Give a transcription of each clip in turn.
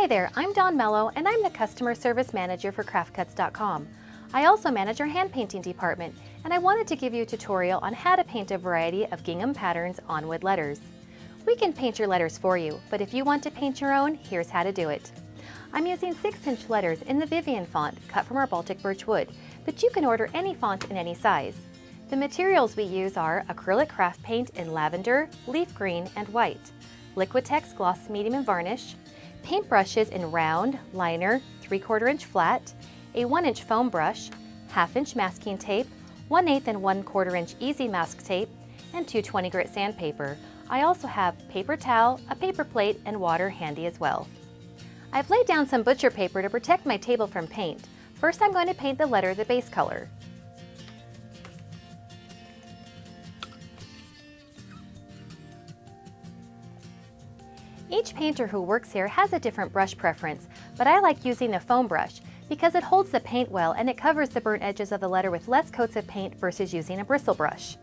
Hi there, I'm Dawn Mello and I'm the Customer Service Manager for CraftCuts.com. I also manage our hand painting department and I wanted to give you a tutorial on how to paint a variety of gingham patterns on wood letters. We can paint your letters for you, but if you want to paint your own, here's how to do it. I'm using 6-inch letters in the Vivian font cut from our Baltic birch wood, but you can order any font in any size. The materials we use are acrylic craft paint in lavender, leaf green, and white, Liquitex gloss medium and varnish, paint brushes in round, liner, 3/4 inch flat, a 1-inch foam brush, 1/2 inch masking tape, 1/8 and 1/4 inch easy mask tape, and 220 grit sandpaper. I also have paper towel, a paper plate, and water handy as well. I've laid down some butcher paper to protect my table from paint. First I'm going to paint the letter the base color. Each painter who works here has a different brush preference, but I like using a foam brush because it holds the paint well and it covers the burnt edges of the letter with less coats of paint versus using a bristle brush.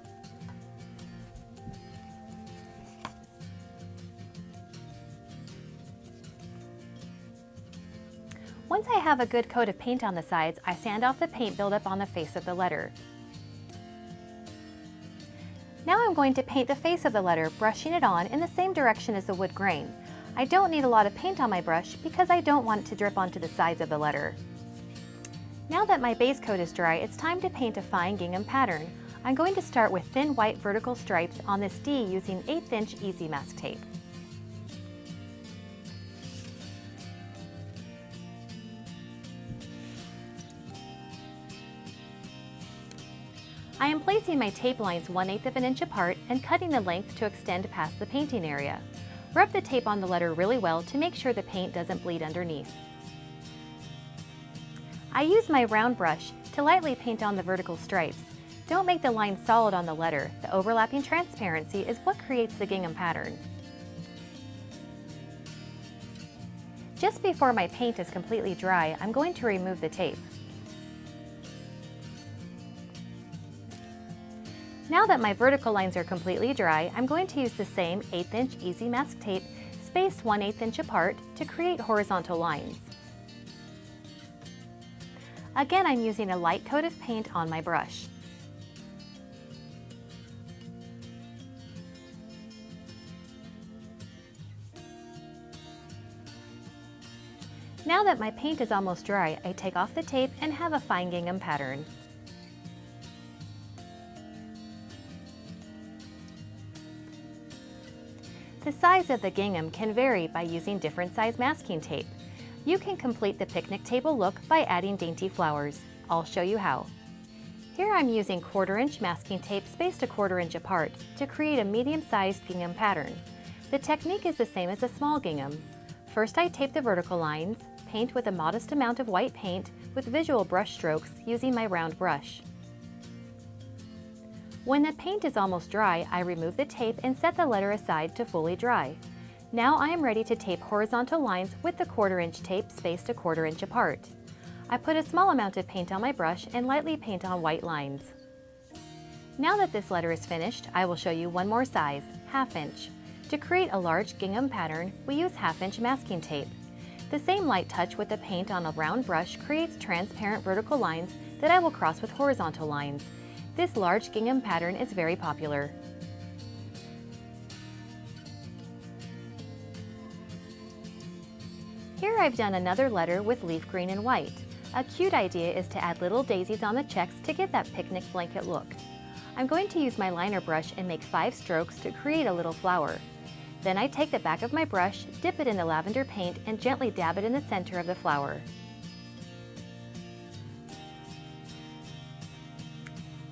Once I have a good coat of paint on the sides, I sand off the paint buildup on the face of the letter. Now I'm going to paint the face of the letter, brushing it on in the same direction as the wood grain. I don't need a lot of paint on my brush because I don't want it to drip onto the sides of the letter. Now that my base coat is dry, it's time to paint a fine gingham pattern. I'm going to start with thin white vertical stripes on this D using 1/8 inch easy mask tape. I am placing my tape lines 1/8 of an inch apart and cutting the length to extend past the painting area. Rub the tape on the letter really well to make sure the paint doesn't bleed underneath. I use my round brush to lightly paint on the vertical stripes. Don't make the line solid on the letter. The overlapping transparency is what creates the gingham pattern. Just before my paint is completely dry, I'm going to remove the tape. Now that my vertical lines are completely dry, I'm going to use the same 1/8 inch easy mask tape spaced 1/8 inch apart to create horizontal lines. Again, I'm using a light coat of paint on my brush. Now that my paint is almost dry, I take off the tape and have a fine gingham pattern. The size of the gingham can vary by using different size masking tape. You can complete the picnic table look by adding dainty flowers. I'll show you how. Here I'm using 1/4 inch masking tape spaced 1/4 inch apart to create a medium-sized gingham pattern. The technique is the same as a small gingham. First I tape the vertical lines, paint with a modest amount of white paint with visual brush strokes using my round brush. When the paint is almost dry, I remove the tape and set the letter aside to fully dry. Now I am ready to tape horizontal lines with the 1/4 inch tape spaced 1/4 inch apart. I put a small amount of paint on my brush and lightly paint on white lines. Now that this letter is finished, I will show you one more size, 1/2 inch. To create a large gingham pattern, we use 1/2 inch masking tape. The same light touch with the paint on a round brush creates transparent vertical lines that I will cross with horizontal lines. This large gingham pattern is very popular. Here I've done another letter with leaf green and white. A cute idea is to add little daisies on the checks to get that picnic blanket look. I'm going to use my liner brush and make 5 strokes to create a little flower. Then I take the back of my brush, dip it in the lavender paint, and gently dab it in the center of the flower.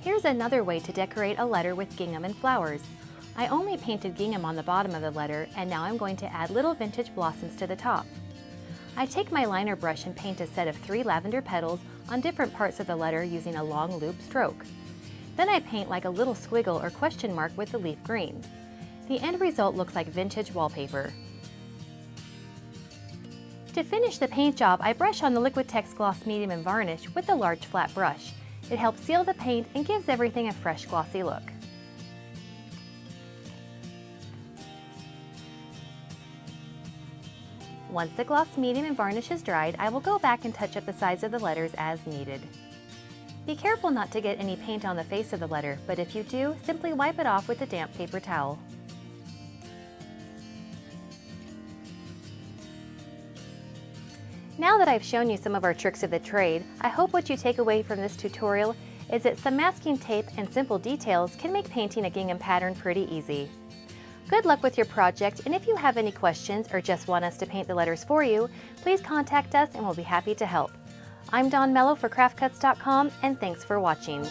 Here's another way to decorate a letter with gingham and flowers. I only painted gingham on the bottom of the letter, and now I'm going to add little vintage blossoms to the top. I take my liner brush and paint a set of 3 lavender petals on different parts of the letter using a long loop stroke. Then I paint like a little squiggle or question mark with the leaf green. The end result looks like vintage wallpaper. To finish the paint job, I brush on the Liquitex gloss medium and varnish with a large flat brush. It helps seal the paint and gives everything a fresh glossy look. Once the gloss medium and varnish is dried, I will go back and touch up the sides of the letters as needed. Be careful not to get any paint on the face of the letter, but if you do, simply wipe it off with a damp paper towel. Now that I've shown you some of our tricks of the trade, I hope what you take away from this tutorial is that some masking tape and simple details can make painting a gingham pattern pretty easy. Good luck with your project, and if you have any questions or just want us to paint the letters for you, please contact us and we'll be happy to help. I'm Dawn Mello for CraftCuts.com, and thanks for watching.